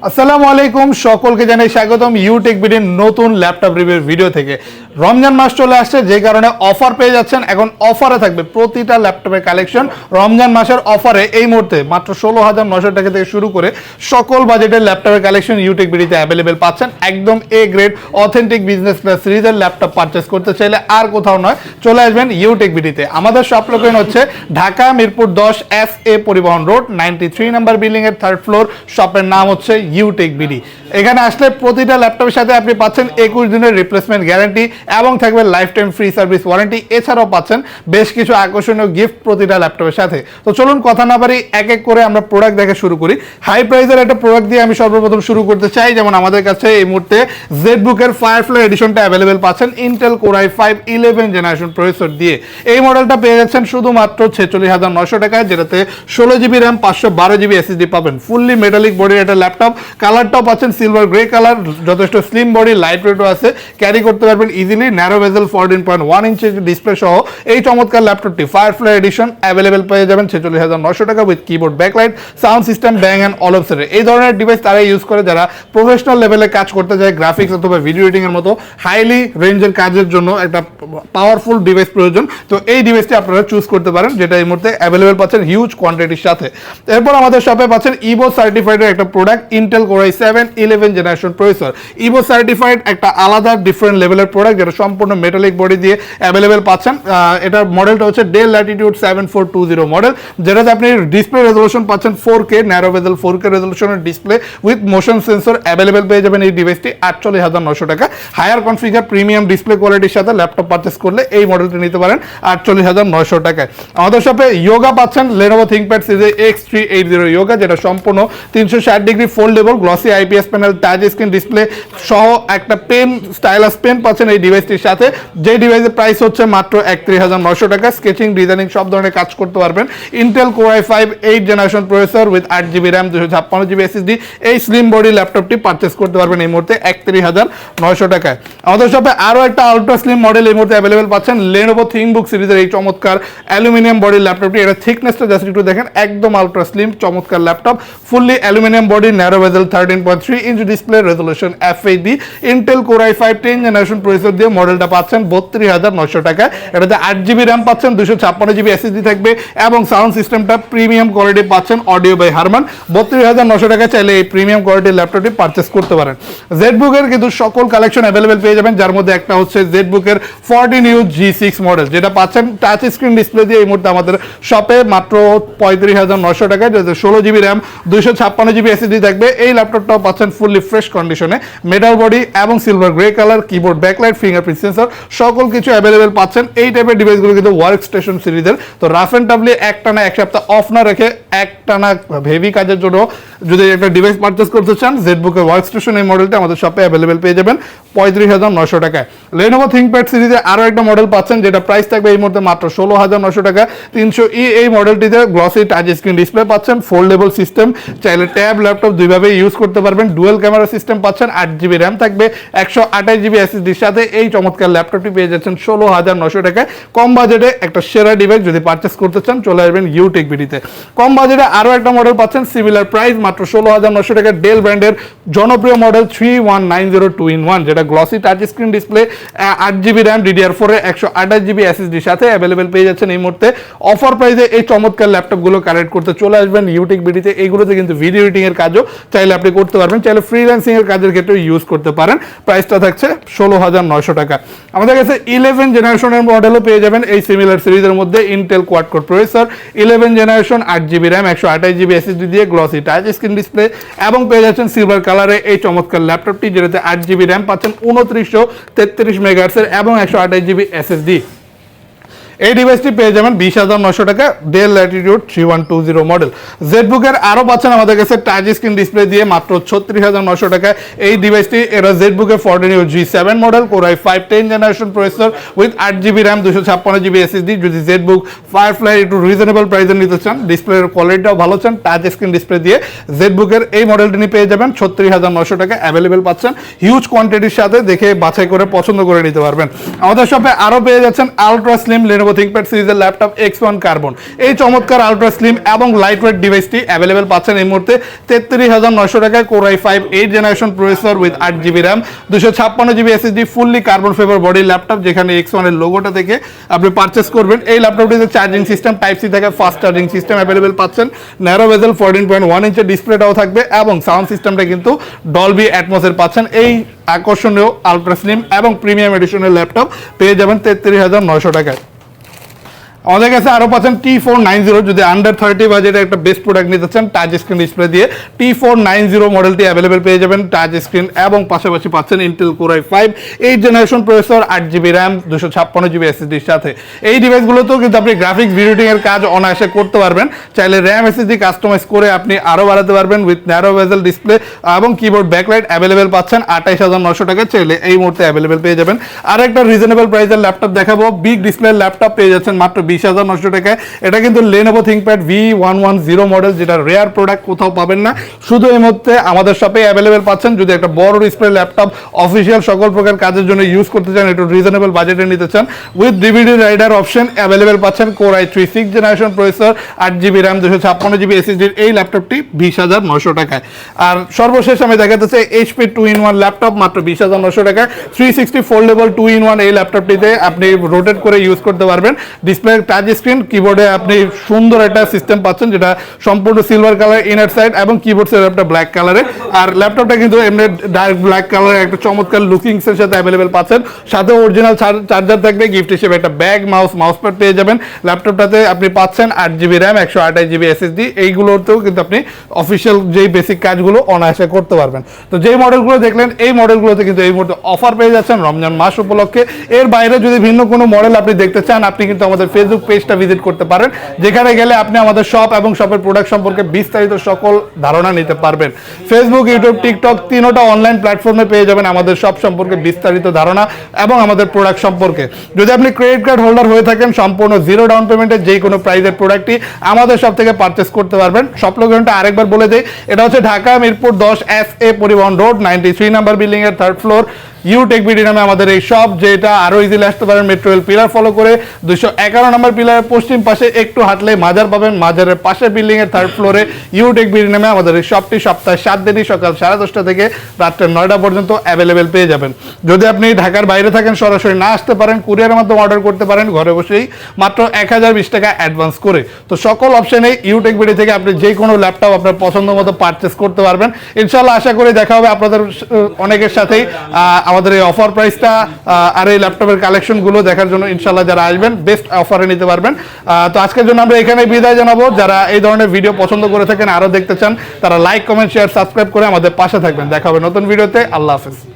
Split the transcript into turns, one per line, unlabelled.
আসসালামু আলাইকুম, সকলকে জানাই স্বাগতম ইউটেক বিডির নতুন ল্যাপটপ রিভিউ ভিডিও থেকে। রমজান মাস চলে আসছে, যে কারণে অফার পেয়ে যাচ্ছেন। এখন অফারে থাকবে প্রতিটা ল্যাপটপের কালেকশন। রমজান মাসের অফারে এই মুহূর্তে মাত্র 16,900 টাকা থেকে শুরু করে সকল বাজেটের ল্যাপটপের কালেকশন ইউটেক বিডিতে অ্যাভেলেবেল পাচ্ছেন। একদম A grade authentic business class সিরিজের ল্যাপটপ পারচেস করতে চাইলে আর কোথাও নয়, চলে আসবেন ইউটেক বিডিতে। আমাদের শপ লোকেশন হচ্ছে ঢাকা মিরপুর 10 SA পরিবহন রোড 93 নাম্বার বিল্ডিং এর 3rd ফ্লোর। শপের নাম হচ্ছে ইউটেক বিডি। এখানে আসলে প্রতিটা ল্যাপটপের সাথে আপনি পাচ্ছেন 21 দিনের রিপ্লেসমেন্ট গ্যারান্টি এবং থাকবে life time free service warranty. এছাড়াও পাচ্ছেন বেশ কিছু আকর্ষণীয় গিফট প্রতিটা ল্যাপটপের সাথে। তো চলুন কথা না বাড়ি এক এক করে আমরা প্রোডাক্ট দেখে শুরু করি। হাই প্রাইসের একটা প্রোডাক্ট দিয়ে আমি সর্বপ্রথম শুরু করতে চাই। যেমন আমাদের কাছে এই মুহূর্তে জেডবুকের ফায়ারফ্লাই এডিশনটা অ্যাভেলেবেল পাচ্ছেন Intel core i5 11 generation processor দিয়ে। এই মডেলটা পেয়ে যাচ্ছেন শুধুমাত্র 46,900 টাকায়, যেটাতে 16GB র্যাম 512GB SSD পাবেন। ফুললি মেটালিক বডির একটা ল্যাপটপ, কালারটাও পাচ্ছেন সিলভার গ্রে কালার, যথেষ্ট স্লিম বডি, লাইট ওয়েটও আছে, ক্যারি করতে পারবেন ইজিলি। ন্যারো বেজেল 14.1 ইঞ্চি ডিসপ্লে সহ এই চমৎকার ল্যাপটপটি ফায়ারফ্লাই এডিশন অ্যাভেলেবেল পেয়ে যাবেন 46,900 টাকা with keyboard, backlight, sound system, Bang and অলপসের। এই ধরনের ডিভাইস তারা ইউজ করে যারা প্রফেশনাল লেভেলে কাজ করতে যায়, গ্রাফিক্স অথবা ভিডিও এডিটিং এর মতো হাইলি রেঞ্জের কাজের জন্য একটা পাওয়ারফুল ডিভাইস প্রয়োজন। তো এই ডিভাইসটি আপনারা চুজ করতে পারেন, যেটা এই মুহূর্তে অ্যাভেলেবেল পাচ্ছেন হিউজ কোয়ান্টিটির সাথে। এরপর আমাদের শপে পাচ্ছেন ইভো সার্টিফাইডের একটা product Intel core i7 11 generation processor. Ivo certified একটা আলাদা ডিফারেন্ট লেভেলের প্রোডাক্ট, যেটা সম্পূর্ণ মেটালিক বডি দিয়ে অ্যাভেলেবেল পাচ্ছেন। এটার মডেলটা হচ্ছে ডেল ল্যাটিটিউড 7420 মডেল, যেটাতে আপনি ডিসপ্লে রেজলিউশন পাচ্ছেন 4K ন্যারো বেজেল 4K রেজলিউশনের display with motion sensor available পেয়ে যাবেন এই ডিভাইসটি 48,900 টাকা। হায়ার কনফিগার প্রিমিয়াম ডিসপ্লে কোয়ালিটির সাথে ল্যাপটপ পারচেস করলে এই মডেলটি নিতে পারেন 48,900 টাকায়। আমাদের শপে ইয়োগা পাচ্ছেন লেনোভো থিংকপ্যাড সিরিজের X380 ইয়োগা, যেটা সম্পূর্ণ 360 degree foldable glossy IPS panel, touch screen display সহ একটা পেন, স্টাইলাস পেন পাচ্ছেন এই ডিভাইসটির সাথে। যে ডিভাইসের প্রাইস হচ্ছে মাত্র 31,900 টাকা। স্কেচিং, ডিজাইনিং সব ধরনের কাজ করতে পারবেন। Intel core i5 8 generation processor with 8GB RAM 256GB SSD এই স্লিম বডি ল্যাপটপটি পারচেস করতে পারবেন এই মুহূর্তে 31,900 টাকায়। আমাদের শপে আরও একটা আলট্রা স্লিম মডেল এই মুহূর্তে অ্যাভেলেবেল পাচ্ছেন লেনোভো থিংকবুক সিরিজের এই চমৎকার অ্যালুমিনিয়াম বডির ল্যাপটপটি। এটা থিকনেসটা জাস্ট একটু দেখেন, একদম আলট্রা স্লিম চমৎকার laptop, fully aluminium body, narrow বেজেল 13.3 inch display, resolution FHD, Intel core i5 10 generation processor দিয়ে মডেলটা পাচ্ছেন 32,900 টাকায়। এটাতে 8GB র্যাম পাচ্ছেন, 256GB SSD থাকবে এবং সাউন্ড সিস্টেমটা প্রিমিয়াম কোয়ালিটি পাচ্ছেন অডিও বাই হারমান। 32,900 টাকায় চাইলে এই প্রিমিয়াম কোয়ালিটির ল্যাপটপটি পারচেস করতে পারেন। জেডবুকের কিন্তু সকল কালেকশন অ্যাভেলেবেল পেয়ে যাবেন, যার মধ্যে একটা হচ্ছে জেডবুকের 14U G6 মডেল, যেটা পাচ্ছেন টাচ স্ক্রিন ডিসপ্লে দিয়ে এই মুহূর্তে আমাদের শপে মাত্র 35,900 টাকায়, যাতে 16GB র্যাম 256GB SSD থাকবে। এই ল্যাপটপটাও পাচ্ছেন ফুললি ফ্রেশ কন্ডিশনে, মেটাল বডি এবং silver grey colour, keyboard, backlight, fingerprint sensor সকল কিছু অ্যাভেলেবেল পাচ্ছেন। এই টাইপের ডিভাইসগুলো কিন্তু ওয়ার্ক স্টেশন সিরিজের। তো রাফ অ্যান্ড টাফলি একটানা এক সপ্তাহ অফ না রেখে একটানা হেভি কাজের জন্য যদি একটা ডিভাইস পারচেস করতে চান, জেডবুকের ওয়ার্ক স্টেশন এই মডেলটা আমাদের শপে অ্যাভেলেবেল পেয়ে যাবেন 35,900 টাকায়। লেনোভো থিংকপ্যাড সিরিজে আরও একটা মডেল পাচ্ছেন, যেটা প্রাইস থাকবে এই মুহূর্তে মাত্র 16,900 টাকা। 300E এই মডেলটিতে গ্লসি টাচ স্ক্রিন ডিসপ্লে পাচ্ছেন, ফোল্ডেবল সিস্টেম, চাইলে ট্যাব ল্যাপটপ দুইভাবে ইউজ করতে পারবেন। ডুয়েল ক্যামেরা সিস্টেম পাচ্ছেন, 8GB র্যাম থাকবে, 128GB SSDর সাথে এই চমৎকার ল্যাপটপটি পেয়ে যাচ্ছেন 16,900 টাকায়। কম বাজেটে একটা সেরা ডিভাইস যদি পারচেস করতে চান, চলে আসবেন ইউটেক বিডিতে। কম বাজেটে আরও একটা মডেল পাচ্ছেন সিমিলার প্রাইস মাত্র 16,900 টাকা, ডেল ব্র্যান্ডের জনপ্রিয় মডেল 3190 2-in-1, যেটা glossy touch screen display, 8GB RAM DDR4 128GB SSDর সাথে অ্যাভেলেবেল পেয়ে যাচ্ছেন এই মুহূর্তে। অফার প্রাইসে এই চমৎকার ল্যাপটপগুলো কালেক্ট করতে চলে আসবেন ইউটেক বিডিতে। এইগুলোতে কিন্তু ভিডিও এডিটিং এর কাজও চাইলে আপনি করতে পারবেন, চাইলে ফ্রিল্যান্সিং এর কাজের ক্ষেত্রে ইউজ করতে পারেন। প্রাইসটা থাকছে 16,900 টাকা। আমাদের কাছে 11 জেনারেশনের মডেলও পেয়ে যাবেন এই সিমিলার সিরিজের মধ্যে। Intel quad core processor, 11 generation, 8GB RAM 128GB SSD দিয়ে গ্লসি টাচ স্ক্রিন ডিসপ্লে এবং পেয়ে যাচ্ছেন সিলভার কালারে এই চমৎকার ল্যাপটপটি, যেটাতে 8GB র্যাম পাচ্ছেন, 2933 মেগাহার্টজের এবং 128GB SSD। এই ডিভাইসটি পেয়ে যাবেন 20,900 টাকা, ডেল ল্যাটিটিউড 3120 মডেল। জেডবুকের আরও পাচ্ছেন আমাদের কাছে টাচ স্ক্রিন ডিসপ্লে দিয়ে মাত্র 36,900 টাকা। এই ডিভাইসটি এরা জেডবুকের 14U G7 model, core i5 10 generation processor with 8GB RAM 256GB SSD। যদি জেডবুক ফায়ারফ্লাই একটু রিজনেবল প্রাইসে নিতে চান, ডিসপ্লের কোয়ালিটিটাও ভালো চান, টাচ স্ক্রিন ডিসপ্লে দিয়ে জেডবুকের এই মডেলটি নিয়ে পেয়ে যাবেন 36,900 টাকা অ্যাভেলেবেল পাচ্ছেন হিউজ কোয়ান্টিটির সাথে। দেখে বাছাই করে পছন্দ করে নিতে পারবেন। আমাদের শপে আরও পেয়ে যাচ্ছেন ultra slim Lenovo Lenovo ThinkPad সিরিজের ল্যাপটপ X1 কার্বন। এই চমৎকার আলট্রা স্লিম এবং লাইট ওয়েট ডিভাইসটি অ্যাভেলেবেল পাচ্ছেন এই মুহূর্তে 33,900 টাকায়। Core i5 8 generation processor with 8GB RAM, 256GB SSD, fully carbon fibre body laptop, যেখানে X1 এর লোগোটা থেকে আপনি পারচেস করবেন। এই ল্যাপটপটিতে চার্জিং সিস্টেম Type-C থেকে ফাস্ট চার্জিং সিস্টেম অ্যাভেলেবেল পাচ্ছেন। ন্যারো বেজেল 14.1 ইঞ্চের ডিসপ্লেটাও থাকবে এবং সাউন্ড সিস্টেমটা কিন্তু ডলবি অ্যাটমসের পাচ্ছেন। এই আকর্ষণীয় আলট্রা স্লিম এবং প্রিমিয়াম এডিশনের ল্যাপটপ পেয়ে যাবেন 33,900 টাকায়। আমাদের কাছে আরও পাচ্ছেন T490, যদি আন্ডার 30 বাজেটে একটা বেস্ট প্রোডাক্ট নিতে চান টাচ স্ক্রিন ডিসপ্লে দিয়ে T490 মডেলটি অ্যাভেলেবেল পেয়ে যাবেন টাচ স্ক্রিন এবং পাশাপাশি পাচ্ছেন Intel Core i5 8 generation processor, 8GB RAM, 256GB SSDর সাথে। এই ডিভাইসগুলোতেও কিন্তু আপনি গ্রাফিক্স ভিডিও এডিটিংয়ের কাজ অনায়াসে করতে পারবেন। চাইলে RAM SSD কাস্টমাইজ করে আপনি আরও বাড়াতে পারবেন উইথ ন্যারো বেজেল ডিসপ্লে এবং কিবোর্ড ব্যাকলাইট অ্যাভেলেবেল পাচ্ছেন 28,900 টাকা। চাইলে এই মুহূর্তে অ্যাভেলেবেল পেয়ে যাবেন। আর একটা রিজনেবল প্রাইসের ল্যাপটপ দেখাবো, বিগ ডিসপ্লে ল্যাপটপ পেয়ে যাচ্ছেন মাত্র 20,900 টাকায়। এটা কিন্তু Lenovo ThinkPad V110 মডেল, যেটা রেয়ার প্রোডাক্ট, কোথাও পাবেন না, শুধু এই মুহূর্তে আমাদের শপে অ্যাভেলেবেল পাচ্ছেন। যদি একটা বড় ডিসপ্লে ল্যাপটপ অফিসিয়াল সকল প্রকার কাজের জন্য ইউজ করতে চান, একটু রিজনেবল বাজেটে নিতে চান, with DVD writer option available পাচ্ছেন। Core i3 6 generation processor, 8GB RAM, 256GB SSD, এই ল্যাপটপটি 20,900 টাকায়। আর সর্বশেষ আমি দেখাতেছি HP 2-in-1 ল্যাপটপ মাত্র 20,900 টাকায়। 360 ফোল্ডেবল 2-in-1 এই ল্যাপটপটিতে আপনি রোটেট করে ইউজ করতে পারবেন। ডিসপ্লে টাচ স্ক্রিন, কিবোর্ডে আপনি সুন্দর একটা সিস্টেম পাচ্ছেন যেটা সম্পূর্ণ সিলভার কালার ইনার সাইড এবং কিবোর্ড সেটআপটা ব্ল্যাক কালারে। আর ল্যাপটপটা কিন্তু এমনি ডার্ক ব্ল্যাক কালারের একটা চমৎকার লুকিংস এর সাথে অ্যাভেলেবেল পাচ্ছেন। সাথে অরিজিনাল চার্জার থাকবে, গিফট হিসেবে একটা ব্যাগ, মাউসপ্যাড পেয়ে যাবেন। ল্যাপটপটাতে আপনি পাচ্ছেন 8GB RAM, 128GB SSD। এইগুলোতেও কিন্তু আপনি অফিসিয়াল যেই বেসিক কাজগুলো অনায়াসে করতে পারবেন। তো যেই মডেলগুলো দেখলেন, এই মডেলগুলোতে কিন্তু এই মুহূর্তে অফার পেয়ে যাচ্ছেন রমজান মাস উপলক্ষে। এর বাইরে যদি ভিন্ন কোনো মডেল আপনি দেখতে চান, আপনি কিন্তু আমাদের ফেসবুক পেজটা ভিজিট করতে পারেন, যেখানে গেলে আপনি আমাদের শপ এবং শপের প্রোডাক্ট সম্পর্কে বিস্তারিত সকল ধারণা নিতে পারবেন। ফেসবুক, ইউটিউব, টিকটক তিনোটা অনলাইন প্ল্যাটফর্মে পেয়ে যাবেন আমাদের শপ সম্পর্কে বিস্তারিত ধারণা এবং আমাদের প্রোডাক্ট সম্পর্কে। যদি আপনি ক্রেডিট কার্ড হোল্ডার হয়ে থাকেন, সম্পূর্ণ জিরো ডাউন পেমেন্টে যে কোনো প্রাইজের প্রোডাক্টই আমাদের শপ থেকে পারচেস করতে পারবেন। শপ লোকেশনটা আরেকবার বলে দেই, এটা হচ্ছে ঢাকা মিরপুর 10 FA পরিবহন রোড, 93 নাম্বার বিল্ডিং এর 3rd ফ্লোর, ইউটেক বিডি নামে আমাদের এই শপ, যেটা আরো ইজিলি আসতে পারেন মেট্রো রেল পিলার ফলো করে। 211 নম্বর পিলারের পশ্চিম পাশে একটু হাঁটলে মাজার পাবেন, মাজারের পাশে বিল্ডিং এর 3rd ফ্লোরে ইউটেক বিডি নামে আমাদের এই শপটি সপ্তাহে 7 দিনই সকাল 10:30 থেকে রাত্রে 9টা পর্যন্ত অ্যাভেলেবেল পেয়ে যাবেন। যদি আপনি ঢাকার বাইরে থাকেন, সরাসরি না আসতে পারেন, কুরিয়ারের মাধ্যমে অর্ডার করতে পারেন ঘরে বসেই মাত্র 1020 টাকা অ্যাডভান্স করে। তো সকল অপশনেই ইউটেক বিডি থেকে আপনি যে কোনো ল্যাপটপ আপনার পছন্দ মতো পারচেস করতে পারবেন। ইনশাআল্লাহ আশা করি দেখা হবে আপনাদের অনেকের সাথেই আমাদের এই অফার প্রাইসটা আর এই ল্যাপটপের কালেকশনগুলো দেখার জন্য। ইনশাআল্লাহ যারা আসবেন বেস্ট অফারে নিতে পারবেন। তো আজকের জন্য আমরা এখানে বিদায় জানাবো। যারা এই ধরনের ভিডিও পছন্দ করে থাকেন, আরও দেখতে চান, তারা লাইক, কমেন্ট, শেয়ার, সাবস্ক্রাইব করে আমাদের পাশে থাকবেন। দেখা হবে নতুন ভিডিওতে। আল্লাহ হাফেজ।